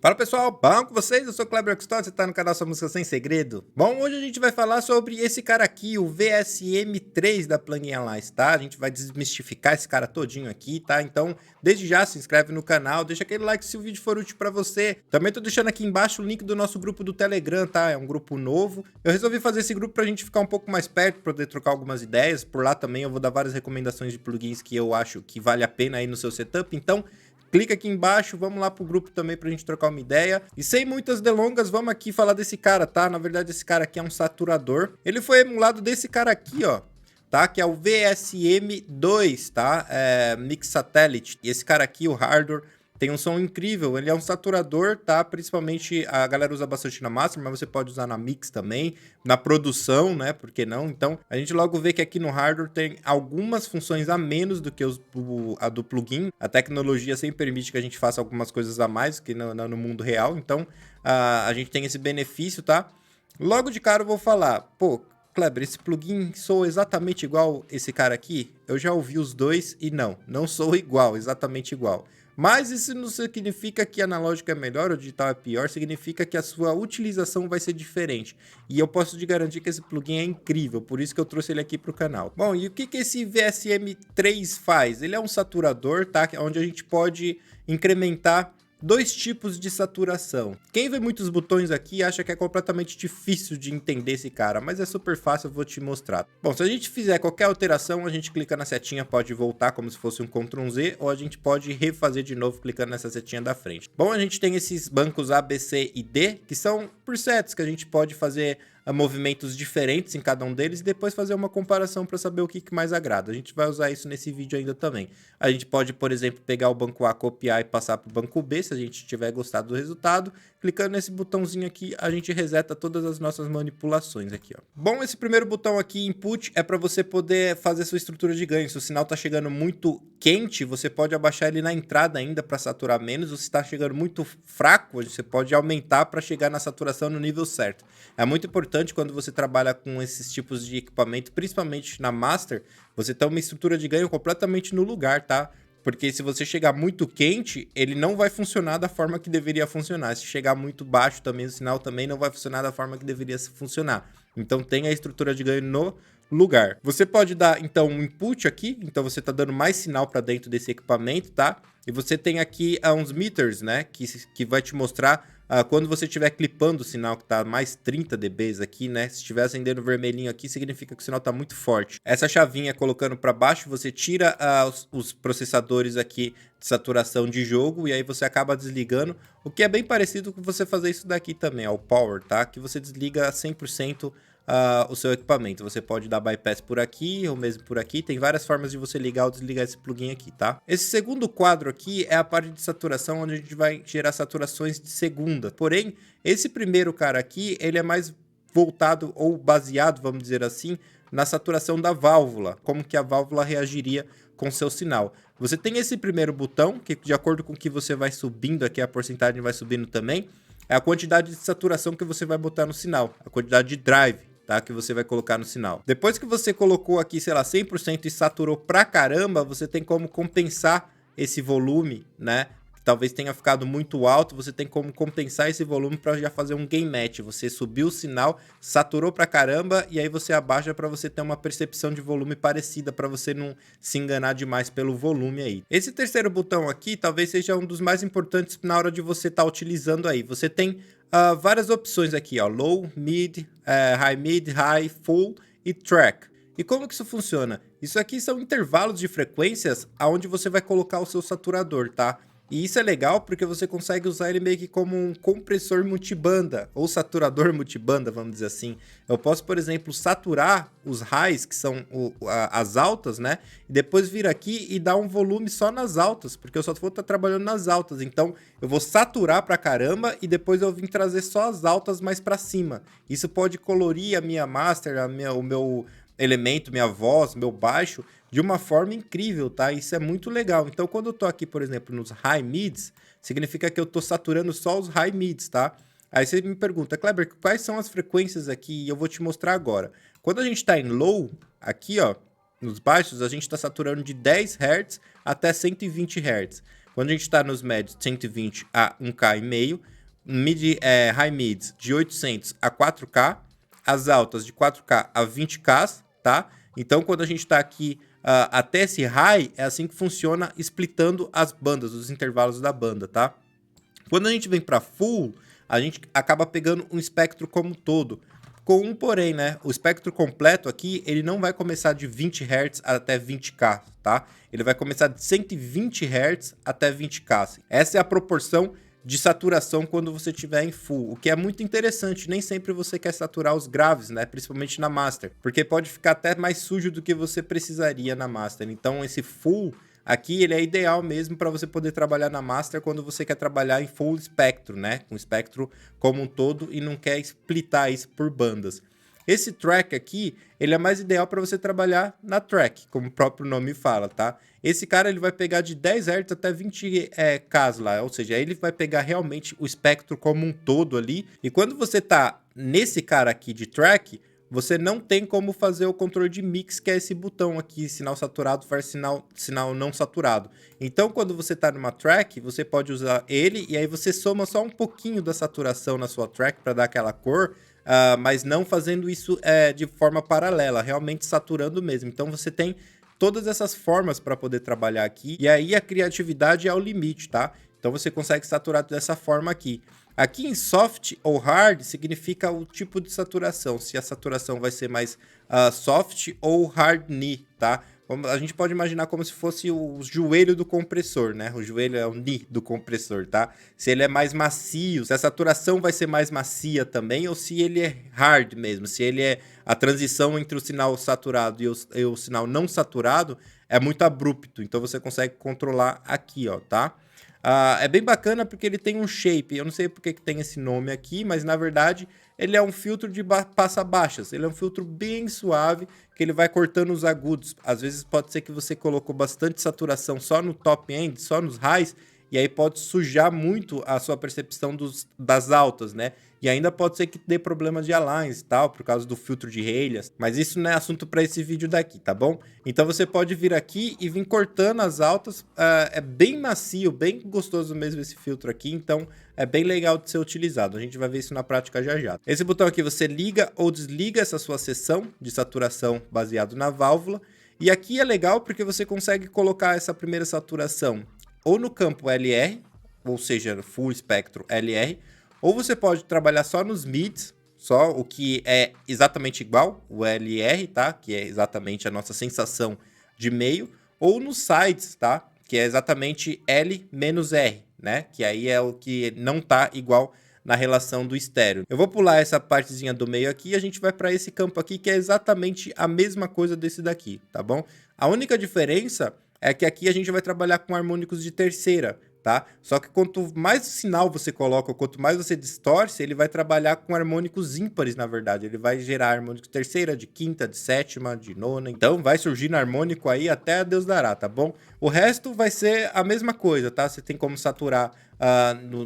Fala pessoal, bom com vocês? Eu sou o Kleber Custódio, você tá no canal Sua Música Sem Segredo. Bom, hoje a gente vai falar sobre esse cara aqui, o VSM3 da Plugin Alliance, tá? A gente vai desmistificar esse cara todinho aqui, tá? Então, desde já, se inscreve no canal, deixa aquele like se o vídeo for útil pra você. Também tô deixando aqui embaixo o link do nosso grupo do Telegram, tá? É um grupo novo. Eu resolvi fazer esse grupo pra gente ficar um pouco mais perto, poder trocar algumas ideias. Por lá também eu vou dar várias recomendações de plugins que eu acho que vale a pena aí no seu setup, então clica aqui embaixo, vamos lá pro grupo também pra gente trocar uma ideia. E sem muitas delongas, vamos aqui falar desse cara, tá? Na verdade, esse cara aqui é um saturador. Ele foi emulado desse cara aqui, ó, tá? Que é o VSM2, tá? Mix Satellite. E esse cara aqui, o Hardware, tem um som incrível, ele é um saturador, tá? Principalmente a galera usa bastante na master, mas você pode usar na mix também, na produção, né? Por que não? Então, a gente logo vê que aqui no hardware tem algumas funções a menos do que a do plugin. A tecnologia sempre permite que a gente faça algumas coisas a mais que no mundo real, então a gente tem esse benefício, tá? Logo de cara eu vou falar, pô, Kleber, esse plugin soa exatamente igual esse cara aqui? Eu já ouvi os dois e não soa igual, exatamente igual. Mas isso não significa que analógico é melhor ou digital é pior, significa que a sua utilização vai ser diferente. E eu posso te garantir que esse plugin é incrível, por isso que eu trouxe ele aqui para o canal. Bom, e o que esse VSM3 faz? Ele é um saturador, tá? Onde a gente pode incrementar dois tipos de saturação. Quem vê muitos botões aqui acha que é completamente difícil de entender esse cara, mas é super fácil, eu vou te mostrar. Bom, se a gente fizer qualquer alteração, a gente clica na setinha, pode voltar como se fosse um Ctrl Z, ou a gente pode refazer de novo clicando nessa setinha da frente. Bom, a gente tem esses bancos A, B, C e D, que são presets que a gente pode fazer movimentos diferentes em cada um deles e depois fazer uma comparação para saber o que mais agrada. A gente vai usar isso nesse vídeo ainda também. A gente pode, por exemplo, pegar o banco A, copiar e passar para o banco B, se a gente tiver gostado do resultado. Clicando nesse botãozinho aqui, a gente reseta todas as nossas manipulações aqui, ó. Bom, esse primeiro botão aqui, Input, é para você poder fazer sua estrutura de ganho. Se o sinal está chegando muito quente, você pode abaixar ele na entrada ainda para saturar menos. Ou se está chegando muito fraco, você pode aumentar para chegar na saturação no nível certo. É muito importante quando você trabalha com esses tipos de equipamento, principalmente na master, você tem uma estrutura de ganho completamente no lugar, tá? Porque se você chegar muito quente, ele não vai funcionar da forma que deveria funcionar. Se chegar muito baixo também, o sinal também não vai funcionar da forma que deveria funcionar. Então tem a estrutura de ganho no lugar. Você pode dar, então, um input aqui. Então você está dando mais sinal para dentro desse equipamento, tá? E você tem aqui uns meters, né? Que vai te mostrar quando você estiver clipando o sinal que está mais 30 dB aqui, né? Se estiver acendendo vermelhinho aqui, significa que o sinal está muito forte. Essa chavinha colocando para baixo, você tira os processadores aqui de saturação de jogo e aí você acaba desligando. O que é bem parecido com você fazer isso daqui também, ó, o Power, tá? Que você desliga 100% o seu equipamento. Você pode dar bypass por aqui ou mesmo por aqui. Tem várias formas de você ligar ou desligar esse plugin aqui, tá? Esse segundo quadro aqui é a parte de saturação, onde a gente vai gerar saturações de segunda. Porém, esse primeiro cara aqui, ele é mais voltado ou baseado, vamos dizer assim, na saturação da válvula. Como que a válvula reagiria com seu sinal. Você tem esse primeiro botão, que de acordo com o que você vai subindo aqui, a porcentagem vai subindo também. É a quantidade de saturação que você vai botar no sinal, a quantidade de drive, tá? Que você vai colocar no sinal. Depois que você colocou aqui, sei lá, 100% e saturou pra caramba, você tem como compensar esse volume, né? Talvez tenha ficado muito alto, você tem como compensar esse volume para já fazer um gain match. Você subiu o sinal, saturou pra caramba e aí você abaixa para você ter uma percepção de volume parecida, para você não se enganar demais pelo volume aí. Esse terceiro botão aqui talvez seja um dos mais importantes na hora de você estar utilizando aí. Você tem várias opções aqui, ó, low, mid, high mid, high, full e track. E como que isso funciona? Isso aqui são intervalos de frequências aonde você vai colocar o seu saturador, tá? E isso é legal porque você consegue usar ele meio que como um compressor multibanda, ou saturador multibanda, vamos dizer assim. Eu posso, por exemplo, saturar os highs, que são as altas, né? E depois vir aqui e dar um volume só nas altas, porque eu só vou estar trabalhando nas altas. Então, eu vou saturar pra caramba e depois eu vim trazer só as altas mais pra cima. Isso pode colorir a minha master, o meu elemento, minha voz, meu baixo, de uma forma incrível, tá? Isso é muito legal. Então, quando eu tô aqui, por exemplo, nos high mids, significa que eu tô saturando só os high mids, tá? Aí você me pergunta, Kleber, quais são as frequências aqui? E eu vou te mostrar agora. Quando a gente tá em low, aqui, ó, nos baixos, a gente tá saturando de 10 Hz até 120 Hz. Quando a gente está nos médios, 120 a 1K e meio. High mids de 800 a 4K. As altas de 4K a 20K, tá? Então, quando a gente está aqui até esse high, é assim que funciona, splitando as bandas, os intervalos da banda, tá? Quando a gente vem para full, a gente acaba pegando um espectro como um todo. Com um porém, né? O espectro completo aqui, ele não vai começar de 20 Hz até 20K, tá? Ele vai começar de 120 Hz até 20K. Essa é a proporção de saturação quando você estiver em full, o que é muito interessante. Nem sempre você quer saturar os graves, né? Principalmente na master, porque pode ficar até mais sujo do que você precisaria na master. Então esse full aqui, ele é ideal mesmo para você poder trabalhar na master quando você quer trabalhar em full espectro, né? Com espectro como um todo e não quer splitar isso por bandas. Esse track aqui, ele é mais ideal para você trabalhar na track, como o próprio nome fala, tá? Esse cara, ele vai pegar de 10 Hz até 20K lá, ou seja, ele vai pegar realmente o espectro como um todo ali. E quando você tá nesse cara aqui de track, você não tem como fazer o controle de mix, que é esse botão aqui, sinal saturado versus sinal não saturado. Então, quando você está numa track, você pode usar ele e aí você soma só um pouquinho da saturação na sua track para dar aquela cor, mas não fazendo isso de forma paralela, realmente saturando mesmo. Então, você tem todas essas formas para poder trabalhar aqui, e aí a criatividade é ao limite, tá? Então, você consegue saturar dessa forma aqui. Aqui em soft ou hard significa o tipo de saturação, se a saturação vai ser mais soft ou hard knee, tá? A gente pode imaginar como se fosse o joelho do compressor, né? O joelho é o knee do compressor, tá? Se ele é mais macio, se a saturação vai ser mais macia também, ou se ele é hard mesmo, se ele é a transição entre o sinal saturado e o sinal não saturado é muito abrupto, então você consegue controlar aqui, ó, tá? É bem bacana porque ele tem um shape, eu não sei porque que tem esse nome aqui, mas na verdade ele é um filtro de passa-baixas, ele é um filtro bem suave, que ele vai cortando os agudos. Às vezes pode ser que você colocou bastante saturação só no top end, só nos highs, e aí pode sujar muito a sua percepção das altas, né? E ainda pode ser que dê problema de aligns e tal, por causa do filtro de Rayleigh, mas isso não é assunto para esse vídeo daqui, tá bom? Então você pode vir aqui e vir cortando as altas, é bem macio, bem gostoso mesmo esse filtro aqui, então é bem legal de ser utilizado. A gente vai ver isso na prática já já. Esse botão aqui você liga ou desliga essa sua seção de saturação baseado na válvula, e aqui é legal porque você consegue colocar essa primeira saturação ou no campo LR, ou seja, full espectro LR, ou você pode trabalhar só nos mids, só o que é exatamente igual, o LR, tá? Que é exatamente a nossa sensação de meio, ou nos sides, tá? Que é exatamente L menos R, né? Que aí é o que não tá igual na relação do estéreo. Eu vou pular essa partezinha do meio aqui e a gente vai para esse campo aqui, que é exatamente a mesma coisa desse daqui, tá bom? A única diferença é que aqui a gente vai trabalhar com harmônicos de terceira, tá? Só que quanto mais sinal você coloca, quanto mais você distorce, ele vai trabalhar com harmônicos ímpares, na verdade. Ele vai gerar harmônicos de terceira, de quinta, de sétima, de nona. Então vai surgindo harmônico aí até Deus dará, tá bom? O resto vai ser a mesma coisa, tá? Você tem como saturar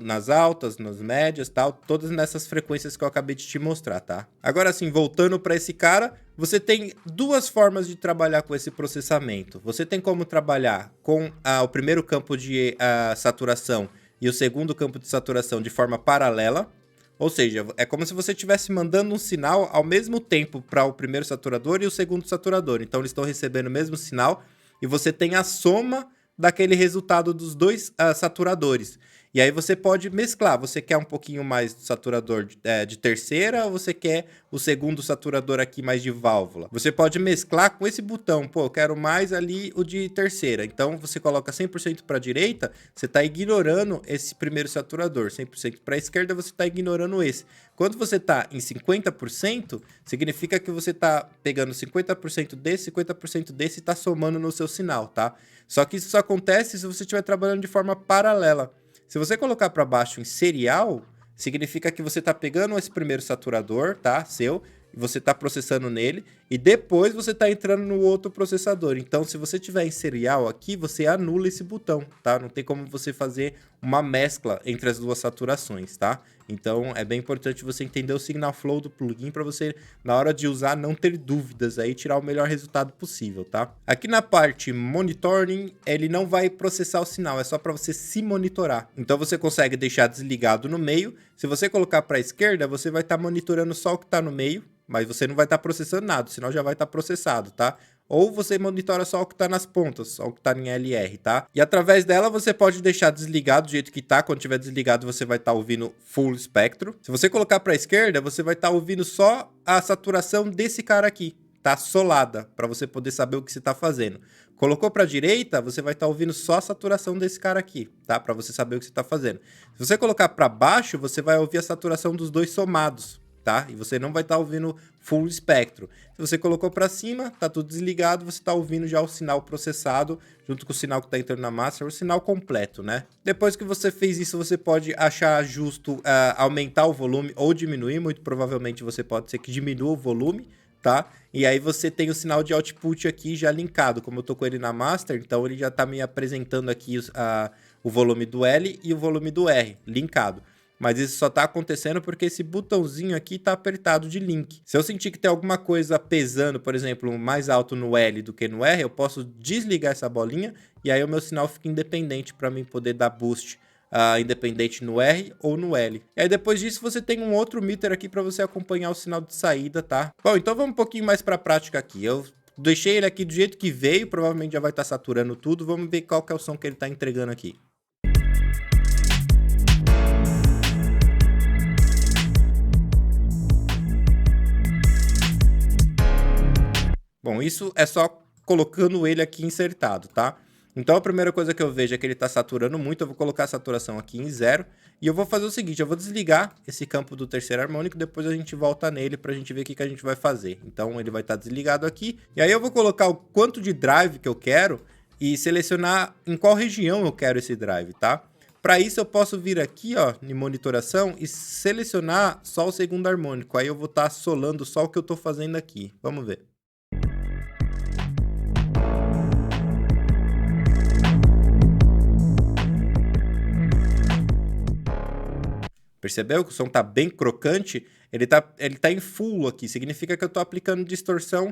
nas altas, nas médias, tal, todas nessas frequências que eu acabei de te mostrar, tá? Agora sim, voltando para esse cara, você tem duas formas de trabalhar com esse processamento. Você tem como trabalhar com o primeiro campo de saturação e o segundo campo de saturação de forma paralela, ou seja, é como se você estivesse mandando um sinal ao mesmo tempo para o primeiro saturador e o segundo saturador. Então eles estão recebendo o mesmo sinal e você tem a soma daquele resultado dos dois saturadores. E aí você pode mesclar, você quer um pouquinho mais do saturador de terceira ou você quer o segundo saturador aqui mais de válvula? Você pode mesclar com esse botão, pô, eu quero mais ali o de terceira. Então você coloca 100% para a direita, você está ignorando esse primeiro saturador. 100% para a esquerda, você está ignorando esse. Quando você está em 50%, significa que você está pegando 50% desse, 50% desse e está somando no seu sinal, tá? Só que isso só acontece se você estiver trabalhando de forma paralela. Se você colocar para baixo em serial, significa que você está pegando esse primeiro saturador, tá? Seu, e você está processando nele, e depois você está entrando no outro processador. Então, se você tiver em serial aqui, você anula esse botão, tá? Não tem como você fazer uma mescla entre as duas saturações, tá? Então, é bem importante você entender o signal flow do plugin para você, na hora de usar, não ter dúvidas aí, tirar o melhor resultado possível, tá? Aqui na parte monitoring, ele não vai processar o sinal, é só para você se monitorar. Então, você consegue deixar desligado no meio. Se você colocar para a esquerda, você vai estar monitorando só o que está no meio, mas você não vai estar processando nada, o sinal já vai estar processado, tá? Ou você monitora só o que está nas pontas, só o que está em LR, tá? E através dela você pode deixar desligado do jeito que tá. Quando tiver desligado, você vai estar ouvindo full espectro. Se você colocar para a esquerda, você vai estar ouvindo só a saturação desse cara aqui, tá? Solada, para você poder saber o que você está fazendo. Colocou para a direita, você vai estar ouvindo só a saturação desse cara aqui, tá? Para você saber o que você está fazendo. Se você colocar para baixo, você vai ouvir a saturação dos dois somados, tá? E você não vai estar ouvindo full espectro. Se você colocou para cima, tá tudo desligado, você está ouvindo já o sinal processado, junto com o sinal que está entrando na master, o sinal completo, né? Depois que você fez isso, você pode achar justo aumentar o volume ou diminuir. Muito provavelmente você pode ser que diminua o volume, tá? E aí você tem o sinal de output aqui já linkado. Como eu tô com ele na master, então ele já tá me apresentando aqui o volume do L e o volume do R linkado. Mas isso só tá acontecendo porque esse botãozinho aqui tá apertado de link. Se eu sentir que tem alguma coisa pesando, por exemplo, mais alto no L do que no R, eu posso desligar essa bolinha e aí o meu sinal fica independente para mim poder dar boost independente no R ou no L. E aí depois disso você tem um outro meter aqui para você acompanhar o sinal de saída, tá? Bom, então vamos um pouquinho mais para a prática aqui. Eu deixei ele aqui do jeito que veio, provavelmente já vai estar saturando tudo. Vamos ver qual que é o som que ele está entregando aqui. Bom, isso é só colocando ele aqui insertado, tá? Então a primeira coisa que eu vejo é que ele está saturando muito. Eu vou colocar a saturação aqui em 0. E eu vou fazer o seguinte, eu vou desligar esse campo do terceiro harmônico. Depois a gente volta nele para a gente ver o que a gente vai fazer. Então ele vai estar desligado aqui. E aí eu vou colocar o quanto de drive que eu quero e selecionar em qual região eu quero esse drive, tá? Para isso eu posso vir aqui, ó, em monitoração e selecionar só o segundo harmônico. Aí eu vou estar solando só o que eu estou fazendo aqui. Vamos ver. Percebeu que o som tá bem crocante? Ele tá em full aqui, significa que eu tô aplicando distorção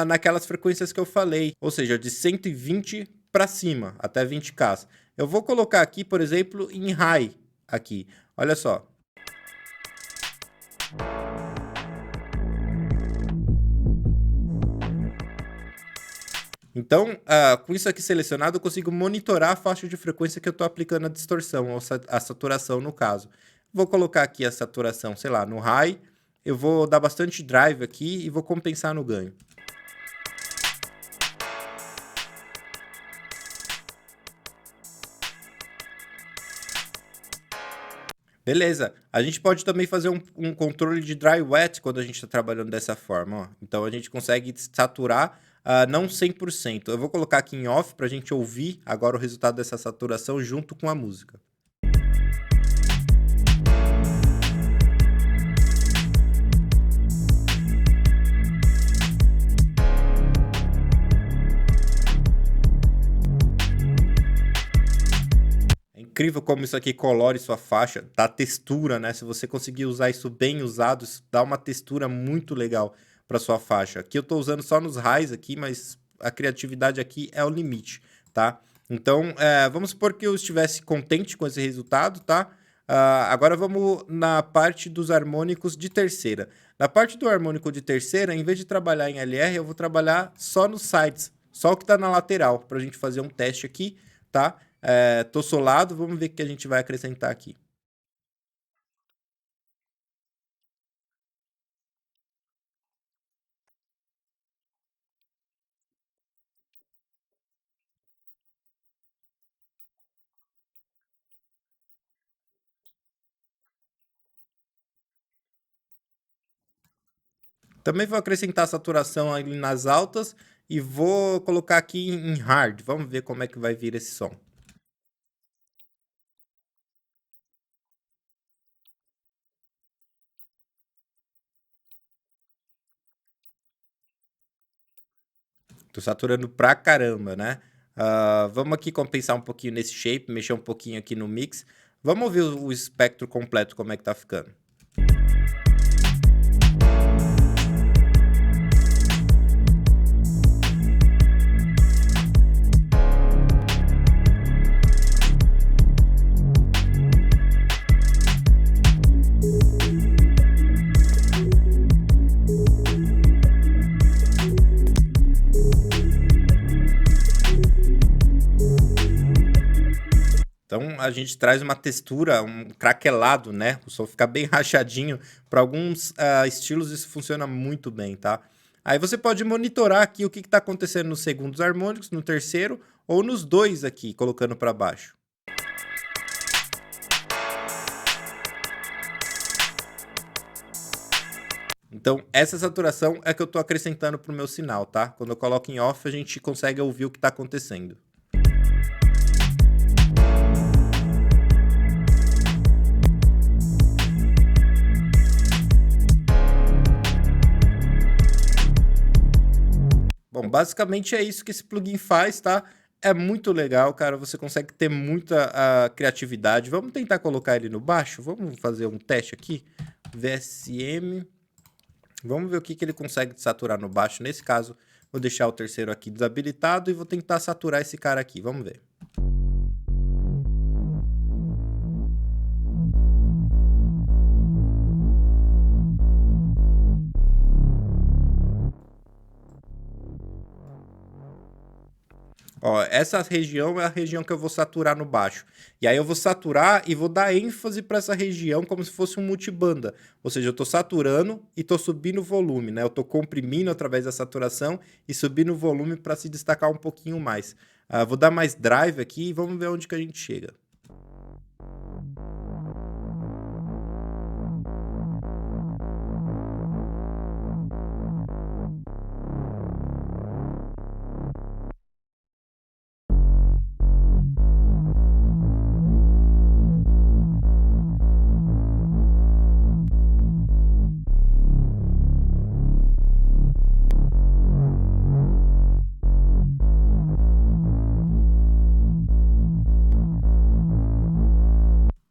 naquelas frequências que eu falei, ou seja, de 120 para cima, até 20K. Eu vou colocar aqui, por exemplo, em high, aqui, olha só. Então, com isso aqui selecionado, eu consigo monitorar a faixa de frequência que eu estou aplicando a distorção, ou a saturação no caso. Vou colocar aqui a saturação, sei lá, no high. Eu vou dar bastante drive aqui e vou compensar no ganho. Beleza, a gente pode também fazer um controle de dry wet quando a gente está trabalhando dessa forma, ó. Então a gente consegue saturar não 100%. Eu vou colocar aqui em off para a gente ouvir agora o resultado dessa saturação junto com a música. Incrível como isso aqui colore sua faixa, dá textura, né? Se você conseguir usar isso bem usado, isso dá uma textura muito legal para sua faixa. Aqui eu estou usando só nos highs aqui, mas a criatividade aqui é o limite, tá? Então, vamos supor que eu estivesse contente com esse resultado, tá? Agora vamos na parte dos harmônicos de terceira. Na parte do harmônico de terceira, em vez de trabalhar em LR, eu vou trabalhar só nos sides, só o que está na lateral, para a gente fazer um teste aqui, tá? Tô solado, vamos ver o que a gente vai acrescentar aqui. Também vou acrescentar saturação ali nas altas e vou colocar aqui em hard. Vamos ver como é que vai vir esse som. Tô saturando pra caramba, né? Vamos aqui compensar um pouquinho nesse shape, mexer um pouquinho aqui no mix. Vamos ver o espectro completo, como é que tá ficando. Então a gente traz uma textura, um craquelado, né? O som fica bem rachadinho. Para alguns estilos isso funciona muito bem, tá? Aí você pode monitorar aqui o que está acontecendo nos segundos harmônicos, no terceiro ou nos dois aqui, colocando para baixo. Então essa saturação é que eu estou acrescentando para o meu sinal, tá? Quando eu coloco em off a gente consegue ouvir o que está acontecendo. Bom, basicamente é isso que esse plugin faz, tá? É muito legal, cara. Você consegue ter muita criatividade. Vamos tentar colocar ele no baixo? Vamos fazer um teste aqui. VSM. Vamos ver o que ele consegue saturar no baixo. Nesse caso, vou deixar o terceiro aqui desabilitado e vou tentar saturar esse cara aqui. Vamos ver. Ó, essa região é a região que eu vou saturar no baixo. E aí eu vou saturar e vou dar ênfase para essa região como se fosse um multibanda. Ou seja, eu estou saturando e estou subindo o volume, né? Eu estou comprimindo através da saturação e subindo o volume para se destacar um pouquinho mais. Vou dar mais drive aqui e vamos ver onde que a gente chega.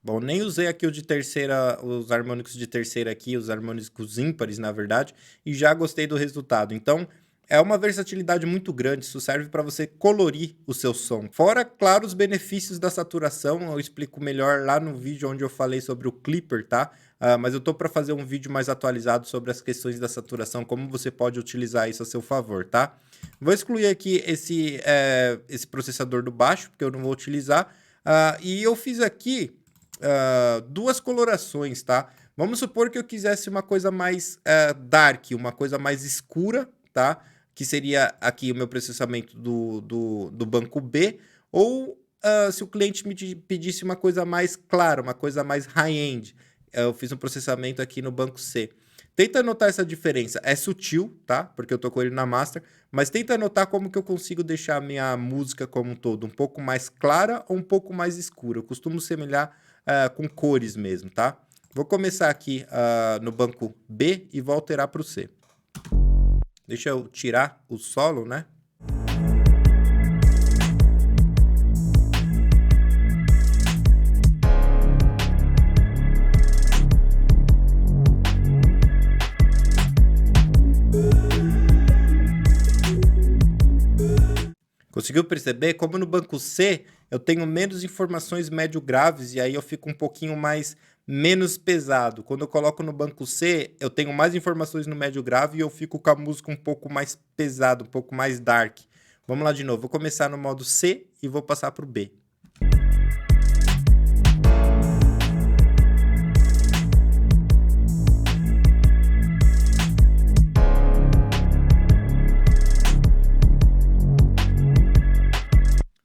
Bom, nem usei aqui o de terceira, os harmônicos de terceira aqui, os harmônicos ímpares, na verdade, e já gostei do resultado. Então, é uma versatilidade muito grande, isso serve para você colorir o seu som. Fora, claro, os benefícios da saturação, eu explico melhor lá no vídeo onde eu falei sobre o Clipper, tá? Mas eu tô para fazer um vídeo mais atualizado sobre as questões da saturação, como você pode utilizar isso a seu favor, tá? Vou excluir aqui esse processador do baixo, porque eu não vou utilizar. E eu fiz aqui duas colorações, tá? Vamos supor que eu quisesse uma coisa mais dark, uma coisa mais escura, tá? Que seria aqui o meu processamento do banco B, ou se o cliente me pedisse uma coisa mais clara, uma coisa mais high-end, eu fiz um processamento aqui no banco C. Tenta notar essa diferença. É sutil, tá? Porque eu tô com ele na master, mas tenta notar como que eu consigo deixar a minha música como um todo um pouco mais clara ou um pouco mais escura. Eu costumo semelhar com cores mesmo, tá? Vou começar aqui no banco B e vou alterar para o C. Deixa eu tirar o solo, né? Conseguiu perceber? Como no banco C eu tenho menos informações médio graves e aí eu fico um pouquinho menos pesado. Quando eu coloco no banco C, eu tenho mais informações no médio grave e eu fico com a música um pouco mais pesado, um pouco mais dark. Vamos lá de novo. Vou começar no modo C e vou passar para o B.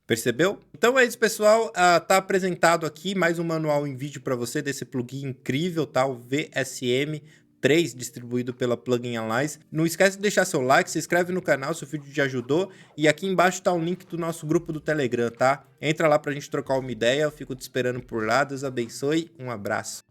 Percebeu? Então é isso, pessoal. Tá apresentado aqui mais um manual em vídeo para você desse plugin incrível, tá? O VSM3, distribuído pela Plugin Allies. Não esquece de deixar seu like, se inscreve no canal se o vídeo te ajudou. E aqui embaixo tá o link do nosso grupo do Telegram, tá? Entra lá pra gente trocar uma ideia. Eu fico te esperando por lá. Deus abençoe. Um abraço.